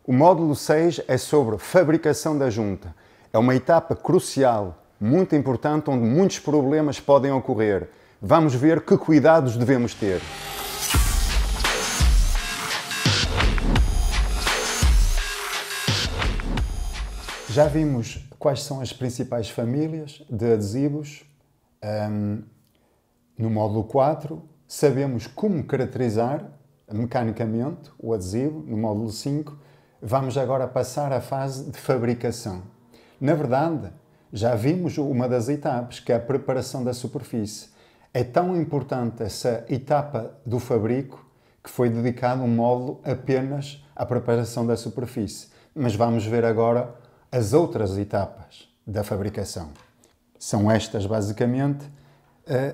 O módulo 6 é sobre fabricação da junta. É uma etapa crucial, muito importante, onde muitos problemas podem ocorrer. Vamos ver que cuidados devemos ter. Já vimos quais são as principais famílias de adesivos no módulo 4. Sabemos como caracterizar mecanicamente o adesivo no módulo 5. Vamos agora passar à fase de fabricação. Na verdade, já vimos uma das etapas, que é a preparação da superfície. É tão importante essa etapa do fabrico que foi dedicado um módulo apenas à preparação da superfície. Mas vamos ver agora as outras etapas da fabricação. São estas, basicamente,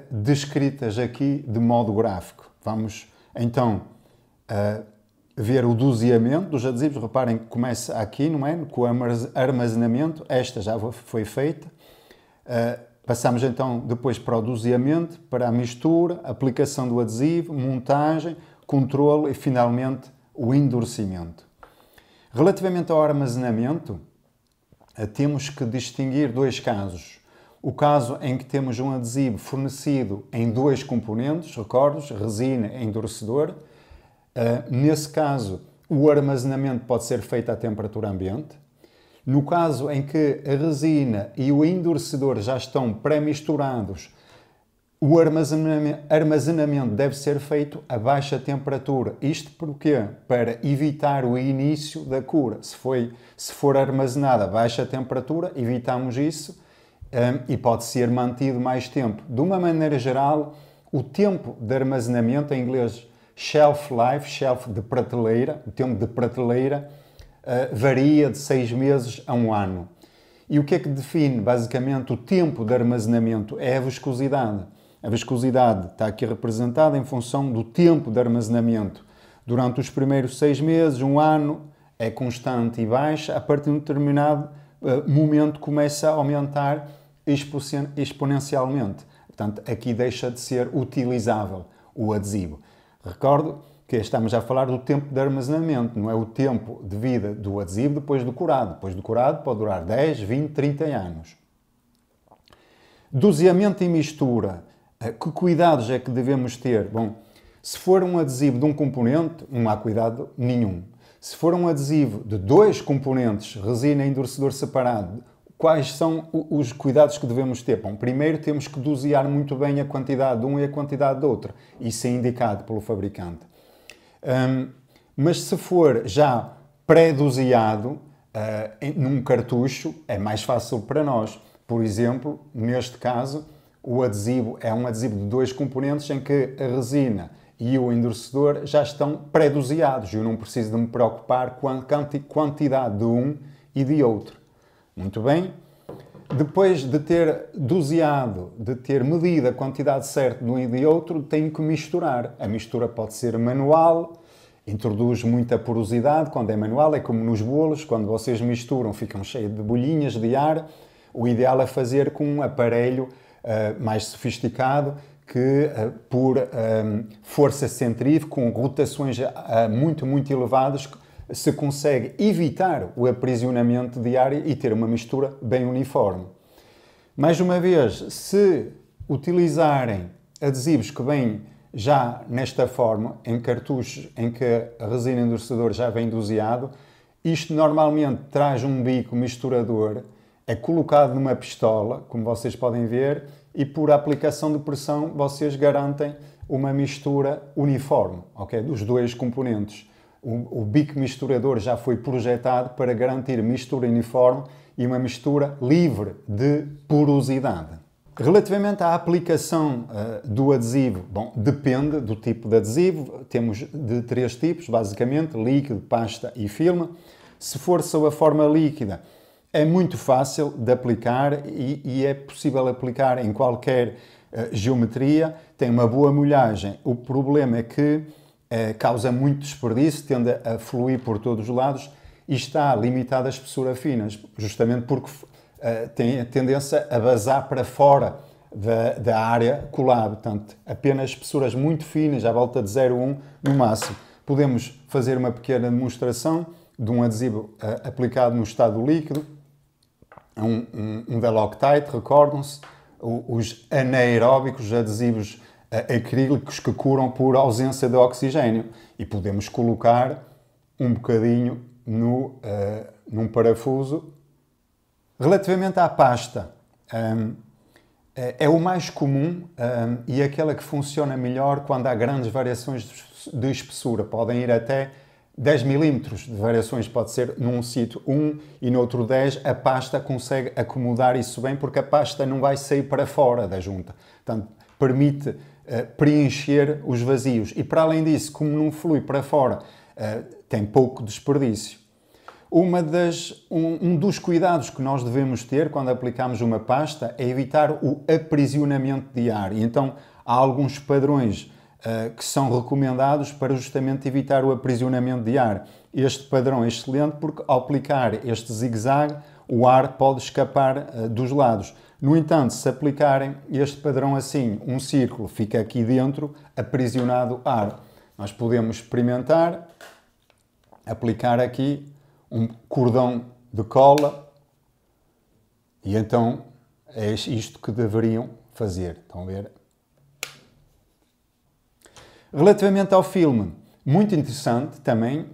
descritas aqui de modo gráfico. Vamos, então, ver o doseamento dos adesivos. Reparem que começa aqui, não é? Com o armazenamento. Esta já foi feita. Passamos, então, depois para o doseamento, para a mistura, aplicação do adesivo, montagem, controle e, finalmente, o endurecimento. Relativamente ao armazenamento, temos que distinguir dois casos. O caso em que temos um adesivo fornecido em dois componentes, recordos, resina e endurecedor. Nesse caso, o armazenamento pode ser feito à temperatura ambiente. No caso em que a resina e o endurecedor já estão pré-misturados, o armazenamento deve ser feito a baixa temperatura. Isto porquê? Para evitar o início da cura. Se for armazenado a baixa temperatura, evitamos isso e pode ser mantido mais tempo. De uma maneira geral, o tempo de armazenamento, em inglês shelf life, shelf de prateleira, o tempo de prateleira varia de 6 meses a 1 ano. E o que é que define basicamente o tempo de armazenamento? É a viscosidade. A viscosidade está aqui representada em função do tempo de armazenamento. Durante os primeiros 6 meses, 1 ano, é constante e baixa. A partir de um determinado momento começa a aumentar exponencialmente. Portanto, aqui deixa de ser utilizável o adesivo. Recordo que estamos a falar do tempo de armazenamento, não é o tempo de vida do adesivo depois do curado. Depois do curado pode durar 10, 20, 30 anos. Doseamento e mistura. Que cuidados é que devemos ter? Bom, se for um adesivo de um componente, não há cuidado nenhum. Se for um adesivo de 2 componentes, resina e endurecedor separado, quais são os cuidados que devemos ter? Bom, primeiro temos que dosear muito bem a quantidade de um e a quantidade do outro. Isso é indicado pelo fabricante. Mas se for já pré-doseado num cartucho, é mais fácil para nós. Por exemplo, neste caso, o adesivo é um adesivo de 2 componentes em que a resina e o endurecedor já estão pré-doseados. Eu não preciso de me preocupar com a quantidade de um e de outro. Muito bem. Depois de ter doseado, de ter medido a quantidade certa de um e de outro, tenho que misturar. A mistura pode ser manual, introduz muita porosidade. Quando é manual, é como nos bolos, quando vocês misturam, ficam cheios de bolhinhas de ar. O ideal é fazer com um aparelho mais sofisticado que, por força centrífuga, com rotações muito elevadas, se consegue evitar o aprisionamento de ar e ter uma mistura bem uniforme. Mais uma vez, se utilizarem adesivos que vêm já nesta forma, em cartuchos em que a resina endurecedor já vem doseado, isto normalmente traz um bico misturador, é colocado numa pistola, como vocês podem ver, e por aplicação de pressão vocês garantem uma mistura uniforme, okay? Dos 2 componentes. O bico misturador já foi projetado para garantir mistura uniforme e uma mistura livre de porosidade. Relativamente à aplicação do adesivo, bom, depende do tipo de adesivo. Temos de 3 tipos, basicamente, líquido, pasta e filme. Se for sob a forma líquida, é muito fácil de aplicar e é possível aplicar em qualquer geometria. Tem uma boa molhagem. O problema é que causa muito desperdício, tende a fluir por todos os lados e está limitado a espessura finas, justamente porque tem a tendência a vazar para fora da área colada. Portanto, apenas espessuras muito finas, à volta de 0,1 no máximo. Podemos fazer uma pequena demonstração de um adesivo aplicado no estado líquido, um da Loctite, recordam-se, os anaeróbicos, os adesivos acrílicos que curam por ausência de oxigênio. E podemos colocar um bocadinho num parafuso. Relativamente à pasta, é o mais comum e aquela que funciona melhor quando há grandes variações de espessura. Podem ir até 10 milímetros de variações, pode ser num sítio 1 e no outro 10. A pasta consegue acomodar isso bem porque a pasta não vai sair para fora da junta. Portanto, permite preencher os vazios. E para além disso, como não flui para fora, tem pouco desperdício. Um dos cuidados que nós devemos ter quando aplicamos uma pasta é evitar o aprisionamento de ar. E então há alguns padrões que são recomendados para justamente evitar o aprisionamento de ar. Este padrão é excelente porque ao aplicar este zigue-zague o ar pode escapar dos lados. No entanto, se aplicarem este padrão assim, um círculo fica aqui dentro aprisionado ar. Nós podemos experimentar, aplicar aqui um cordão de cola e então é isto que deveriam fazer. Estão a ver? Relativamente ao filme, muito interessante também,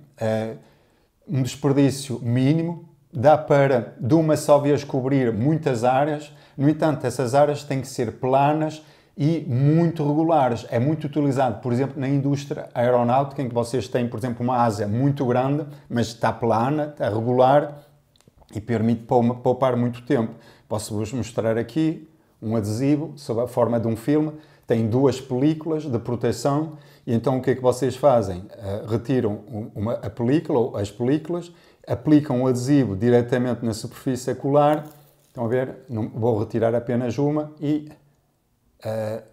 um desperdício mínimo, dá para de uma só vez cobrir muitas áreas, no entanto essas áreas têm que ser planas e muito regulares. É muito utilizado, por exemplo, na indústria aeronáutica, em que vocês têm, por exemplo, uma asa muito grande, mas está plana, está regular e permite poupar muito tempo. Posso-vos mostrar aqui um adesivo sob a forma de um filme. Tem duas películas de proteção e então o que é que vocês fazem? Retiram a película ou as películas, aplicam o adesivo diretamente na superfície ocular. Estão a ver? Vou retirar apenas uma e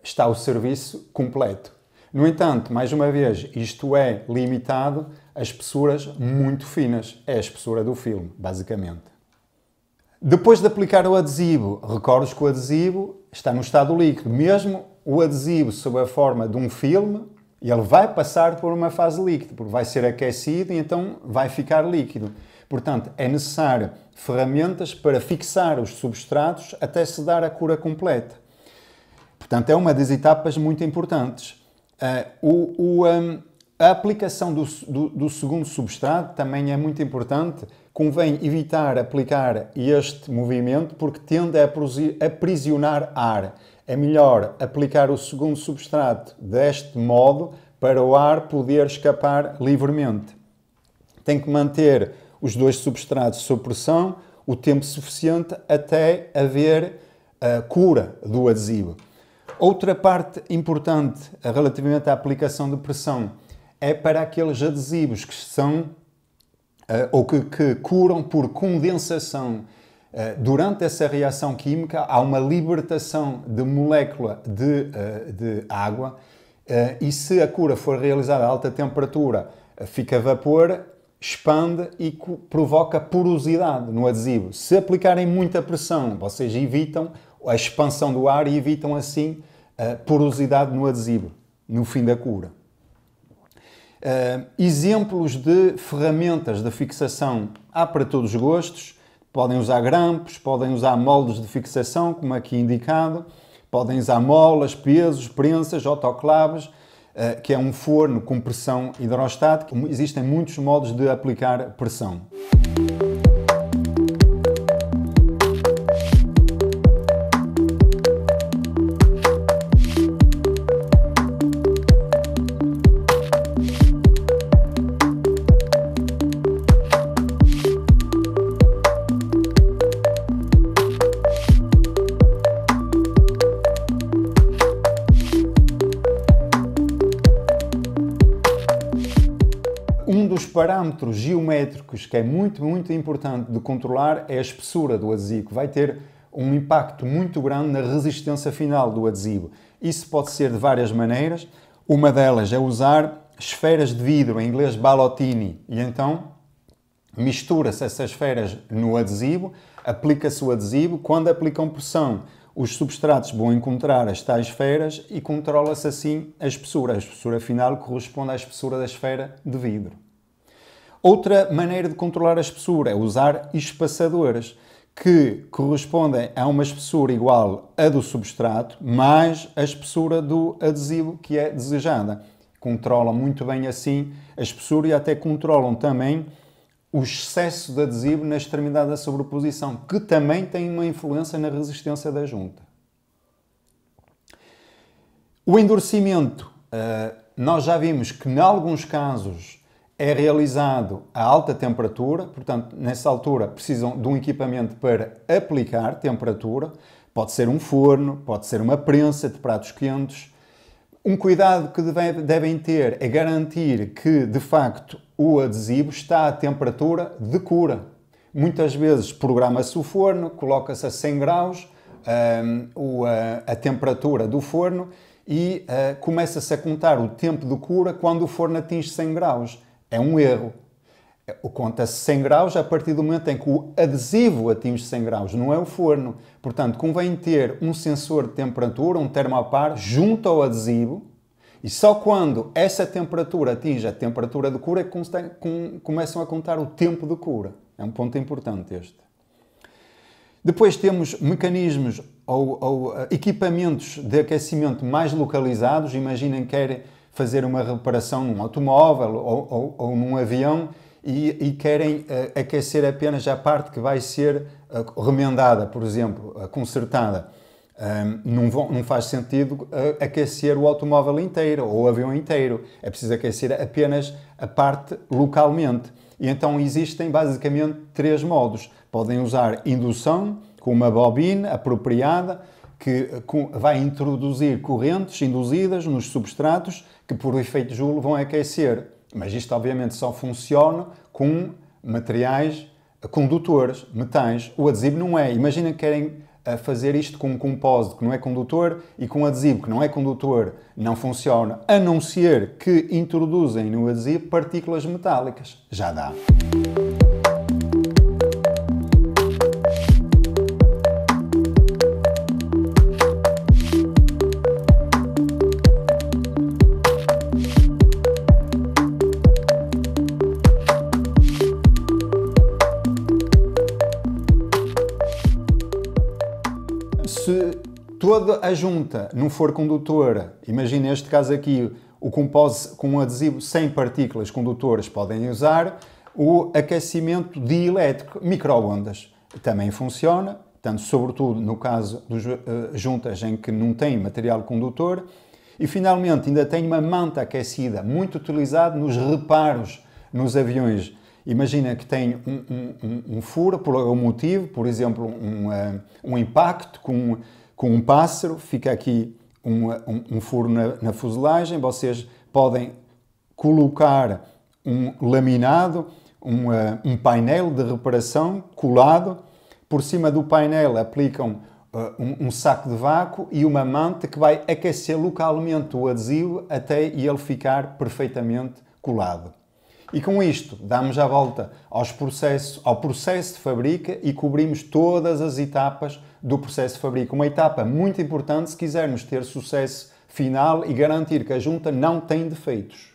está o serviço completo. No entanto, mais uma vez, isto é limitado a espessuras muito finas. É a espessura do filme, basicamente. Depois de aplicar o adesivo, recordo que o adesivo está no estado líquido. Mesmo o adesivo sob a forma de um filme, ele vai passar por uma fase líquida, porque vai ser aquecido e então vai ficar líquido. Portanto, é necessário ferramentas para fixar os substratos até se dar a cura completa. Portanto, é uma das etapas muito importantes. A aplicação do segundo substrato também é muito importante. Convém evitar aplicar este movimento porque tende a aprisionar ar. É melhor aplicar o segundo substrato deste modo para o ar poder escapar livremente. Tem que manter os dois substratos sob pressão o tempo suficiente até haver a cura do adesivo. Outra parte importante relativamente à aplicação de pressão é para aqueles adesivos que são ou que curam por condensação. Durante essa reação química há uma libertação de molécula de água e se a cura for realizada a alta temperatura, fica vapor, expande e provoca porosidade no adesivo. Se aplicarem muita pressão, vocês evitam a expansão do ar e evitam assim a porosidade no adesivo, no fim da cura. Exemplos de ferramentas de fixação há para todos os gostos. Podem usar grampos, podem usar moldes de fixação, como aqui indicado. Podem usar molas, pesos, prensas, autoclaves, que é um forno com pressão hidrostática. Existem muitos modos de aplicar pressão. Um dos parâmetros geométricos que é muito importante de controlar é a espessura do adesivo, que vai ter um impacto muito grande na resistência final do adesivo. Isso pode ser de várias maneiras. Uma delas é usar esferas de vidro, em inglês balotini, e então mistura-se essas esferas no adesivo, aplica-se o adesivo. Quando aplicam pressão, os substratos vão encontrar as tais esferas e controla-se assim a espessura. A espessura final corresponde à espessura da esfera de vidro. Outra maneira de controlar a espessura é usar espaçadores, que correspondem a uma espessura igual à do substrato, mais a espessura do adesivo que é desejada. Controlam muito bem assim a espessura e até controlam também o excesso de adesivo na extremidade da sobreposição, que também tem uma influência na resistência da junta. O endurecimento, nós já vimos que em alguns casos é realizado a alta temperatura, portanto, nessa altura precisam de um equipamento para aplicar temperatura, pode ser um forno, pode ser uma prensa de pratos quentes. Um cuidado que devem ter é garantir que, de facto, o adesivo está à temperatura de cura. Muitas vezes programa-se o forno, coloca-se a 100 graus a temperatura do forno e começa-se a contar o tempo de cura quando o forno atinge 100 graus. É um erro. Conta-se 100 graus a partir do momento em que o adesivo atinge 100 graus, não é o forno. Portanto, convém ter um sensor de temperatura, um termopar, junto ao adesivo, e só quando essa temperatura atinge a temperatura de cura é que começam a contar o tempo de cura. É um ponto importante este. Depois temos mecanismos ou equipamentos de aquecimento mais localizados. Imaginem que querem fazer uma reparação num automóvel ou num avião e querem aquecer apenas a parte que vai ser remendada, por exemplo, consertada. Não faz sentido aquecer o automóvel inteiro ou o avião inteiro. É preciso aquecer apenas a parte localmente. E então existem basicamente 3 modos. Podem usar indução, com uma bobina apropriada, que vai introduzir correntes induzidas nos substratos que, por efeito Joule, vão aquecer. Mas isto, obviamente, só funciona com materiais condutores, metais. O adesivo não é. Imaginem que querem fazer isto com um compósito que não é condutor e com um adesivo que não é condutor. Não funciona, a não ser que introduzem no adesivo partículas metálicas. Já dá. Se toda a junta não for condutora, imagine neste caso aqui, o compósito com um adesivo sem partículas condutoras, podem usar o aquecimento dielétrico, micro-ondas. Também funciona, tanto sobretudo no caso dos juntas em que não tem material condutor. E finalmente ainda tem uma manta aquecida, muito utilizado nos reparos nos aviões. Imagina que tem um furo por algum motivo, por exemplo, um impacto com um pássaro, fica aqui um furo na fuselagem, vocês podem colocar um laminado, painel de reparação colado, por cima do painel aplicam um saco de vácuo e uma manta que vai aquecer localmente o adesivo até ele ficar perfeitamente colado. E com isto damos a volta ao processo de fabrica e cobrimos todas as etapas do processo de fabrica. Uma etapa muito importante se quisermos ter sucesso final e garantir que a junta não tem defeitos.